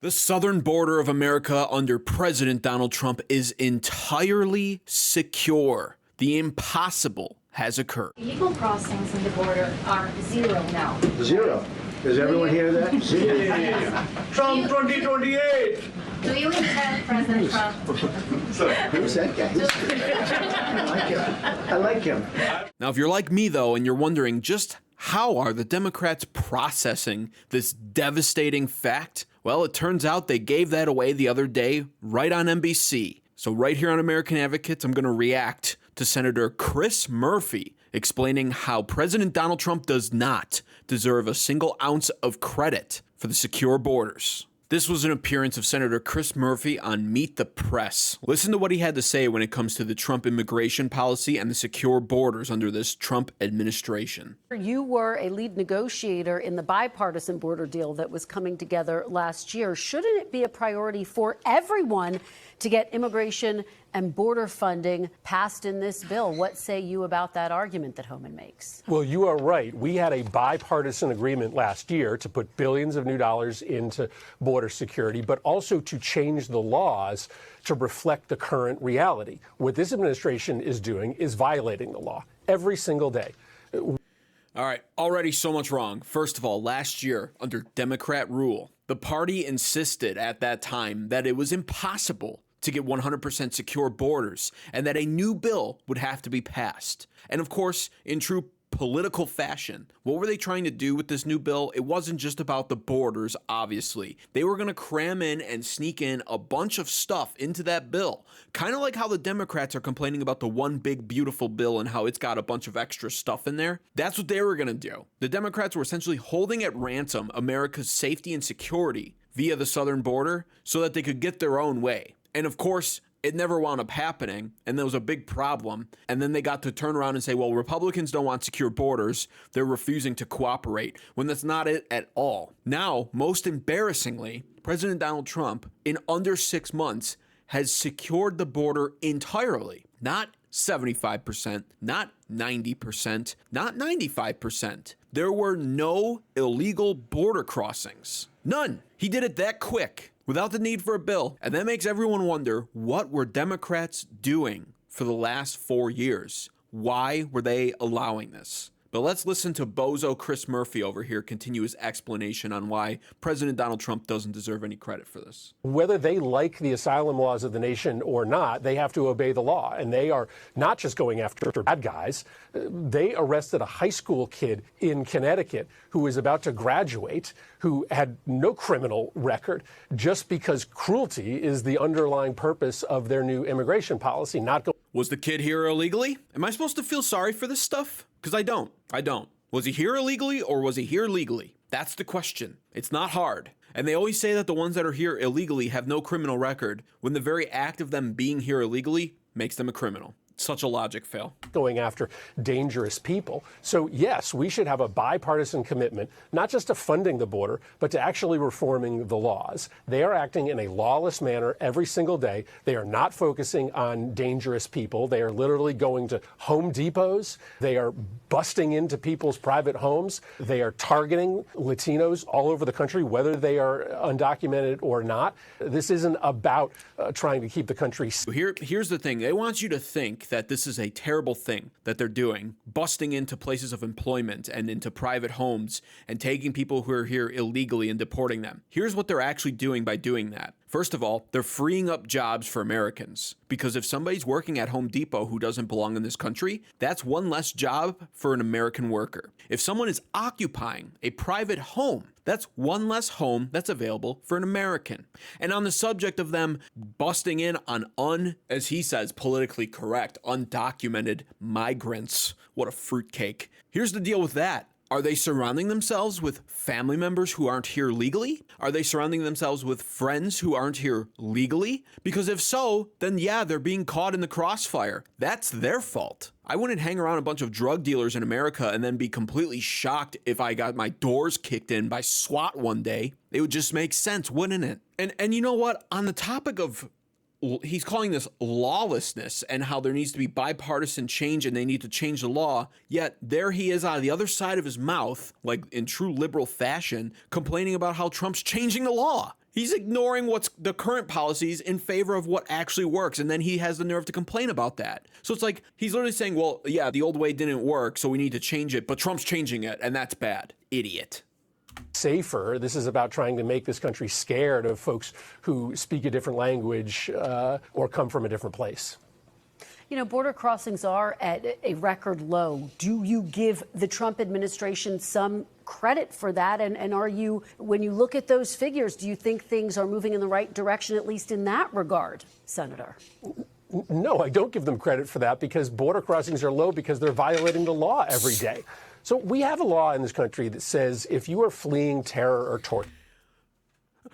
The southern border of America under President Donald Trump is entirely secure. The impossible has occurred. Illegal crossings in the border are zero now. Zero. Does everyone hear that? Zero. Trump 2028. Do you intend, President Trump? Who's that guy? I like him. Now, if you're like me, though, and you're wondering just how are the Democrats processing this devastating fact? Well, it turns out they gave that away the other day right on NBC. So right here on American Advocates, I'm going to react to Senator Chris Murphy explaining how President Donald Trump does not deserve a single ounce of credit for the secure borders. This was an appearance of Senator Chris Murphy on Meet the Press. Listen to what he had to say when it comes to the Trump immigration policy and the secure borders under this Trump administration. You were a lead negotiator in the bipartisan border deal that was coming together last year. Shouldn't it be a priority for everyone to get immigration and border funding passed in this bill? What say you about that argument that Homan makes? Well, you are right. We had a bipartisan agreement last year to put billions of new dollars into border security, but also to change the laws to reflect the current reality. What this administration is doing is violating the law every single day. All right, already so much wrong. First of all, last year, under Democrat rule, the party insisted at that time that it was impossible to get 100% secure borders and that a new bill would have to be passed. And of course, in true political fashion, what were they trying to do with this new bill? It wasn't just about the borders, obviously. They were going to cram in and sneak in a bunch of stuff into that bill. Kind of like how the Democrats are complaining about the one big beautiful bill and how it's got a bunch of extra stuff in there. That's what they were going to do. The Democrats were essentially holding at ransom America's safety and security via the southern border so that they could get their own way. And of course, it never wound up happening, and there was a big problem. And then they got to turn around and say, well, Republicans don't want secure borders. They're refusing to cooperate, when that's not it at all. Now, most embarrassingly, President Donald Trump, in under 6 months, has secured the border entirely. Not 75%, not 90%, not 95%. There were no illegal border crossings. None. He did it that quick, without the need for a bill. And that makes everyone wonder, what were Democrats doing for the last 4 years? Why were they allowing this? But let's listen to bozo Chris Murphy over here continue his explanation on why President Donald Trump doesn't deserve any credit for this. Whether they like the asylum laws of the nation or not, they have to obey the law. And they are not just going after bad guys. They arrested a high school kid in Connecticut who was about to graduate, who had no criminal record, just because cruelty is the underlying purpose of their new immigration policy. Was the kid here illegally? Am I supposed to feel sorry for this stuff? Because I don't. Was he here illegally or was he here legally? That's the question. It's not hard. And they always say that the ones that are here illegally have no criminal record, when the very act of them being here illegally makes them a criminal. Such a logic fail. Going after dangerous people. So yes, we should have a bipartisan commitment, not just to funding the border, but to actually reforming the laws. They are acting in a lawless manner every single day. They are not focusing on dangerous people. They are literally going to Home Depots. They are busting into people's private homes. They are targeting Latinos all over the country, whether they are undocumented or not. This isn't about trying to keep the country safe. Here's the thing. They want you to think that this is a terrible thing that they're doing, busting into places of employment and into private homes and taking people who are here illegally and deporting them. Here's what they're actually doing by doing that. First of all, they're freeing up jobs for Americans, because if somebody's working at Home Depot who doesn't belong in this country, that's one less job for an American worker. If someone is occupying a private home, that's one less home that's available for an American. And on the subject of them busting in on as he says, politically correct, undocumented migrants, what a fruitcake. Here's the deal with that. Are they surrounding themselves with family members who aren't here legally? Are they surrounding themselves with friends who aren't here legally? Because if so, then yeah, they're being caught in the crossfire. That's their fault. I wouldn't hang around a bunch of drug dealers in America and then be completely shocked if I got my doors kicked in by SWAT one day. It would just make sense, wouldn't it? And you know what? On the topic of he's calling this lawlessness and how there needs to be bipartisan change and they need to change the law. Yet there he is out of the other side of his mouth, like in true liberal fashion, complaining about how Trump's changing the law. He's ignoring what's the current policies in favor of what actually works. And then he has the nerve to complain about that. So it's like he's literally saying, well, yeah, the old way didn't work, so we need to change it. But Trump's changing it, and that's bad. Idiot. Safer. This is about trying to make this country scared of folks who speak a different language or come from a different place. You know, border crossings are at a record low. Do you give the Trump administration some credit for that? And are you, when you look at those figures, do you think things are moving in the right direction, at least in that regard, Senator? No, I don't give them credit for that, because border crossings are low because they're violating the law every day. So we have a law in this country that says if you are fleeing terror or torture.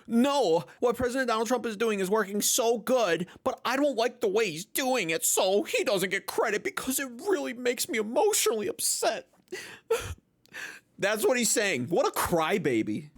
No, what President Donald Trump is doing is working so good, but I don't like the way he's doing it, so he doesn't get credit because it really makes me emotionally upset. That's what he's saying. What a crybaby.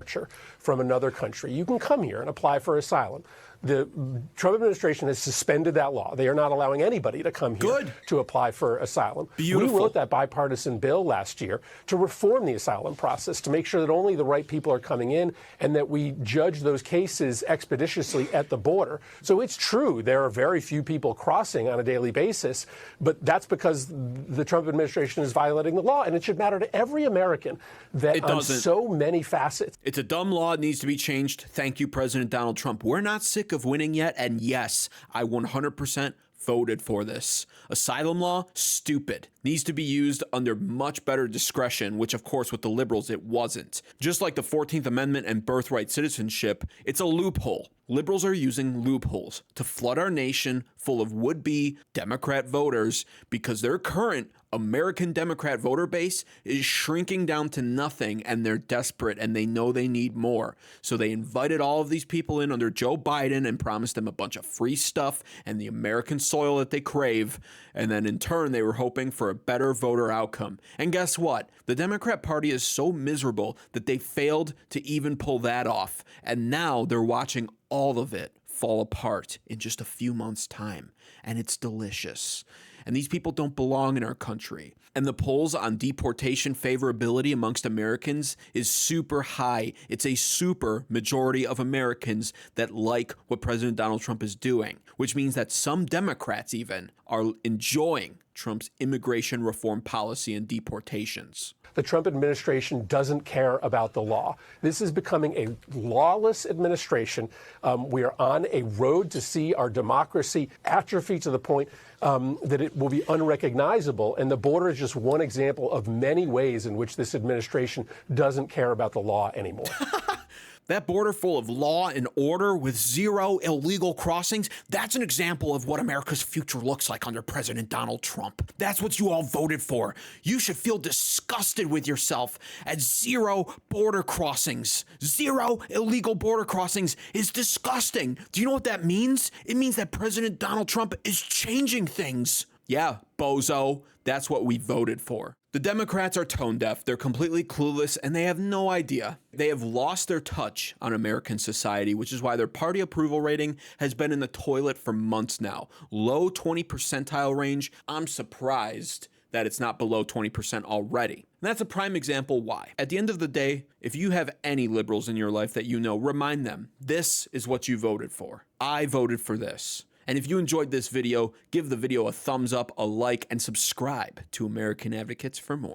From another country. You can come here and apply for asylum. The Trump administration has suspended that law. They are not allowing anybody to come here to apply for asylum. Beautiful. We wrote that bipartisan bill last year to reform the asylum process, to make sure that only the right people are coming in and that we judge those cases expeditiously at the border. So it's true, there are very few people crossing on a daily basis, but that's because the Trump administration is violating the law, and it should matter to every American that on so many facets. It's a dumb law. It needs to be changed. Thank you, President Donald Trump. We're not sick of winning yet, and yes, I 100% voted for this. Asylum law, stupid. Needs to be used under much better discretion, which of course with the liberals it wasn't. Just like the 14th Amendment and birthright citizenship, it's a loophole. Liberals are using loopholes to flood our nation full of would-be Democrat voters because their current American Democrat voter base is shrinking down to nothing, and they're desperate and they know they need more. So they invited all of these people in under Joe Biden and promised them a bunch of free stuff and the American soil that they crave. And then in turn, they were hoping for a better voter outcome. And guess what? The Democrat Party is so miserable that they failed to even pull that off. And now they're watching all of it fall apart in just a few months' time. And it's delicious. And these people don't belong in our country. And the polls on deportation favorability amongst Americans is super high. It's a super majority of Americans that like what President Donald Trump is doing, which means that some Democrats even are enjoying Trump's immigration reform policy and deportations. The Trump administration doesn't care about the law. This is becoming a lawless administration. We are on a road to see our democracy atrophy to the point that it will be unrecognizable. And the border is just one example of many ways in which this administration doesn't care about the law anymore. That border full of law and order with zero illegal crossings, that's an example of what America's future looks like under President Donald Trump. That's what you all voted for. You should feel disgusted with yourself at zero border crossings. Zero illegal border crossings is disgusting. Do you know what that means? It means that President Donald Trump is changing things. Yeah, bozo, that's what we voted for. The Democrats are tone deaf, they're completely clueless, and they have no idea. They have lost their touch on American society, which is why their party approval rating has been in the toilet for months now. Low 20 percentile range. I'm surprised that it's not below 20% already. And that's a prime example why. At the end of the day, if you have any liberals in your life that you know, remind them, this is what you voted for. I voted for this. And if you enjoyed this video, give the video a thumbs up, a like, and subscribe to American Advocates for more.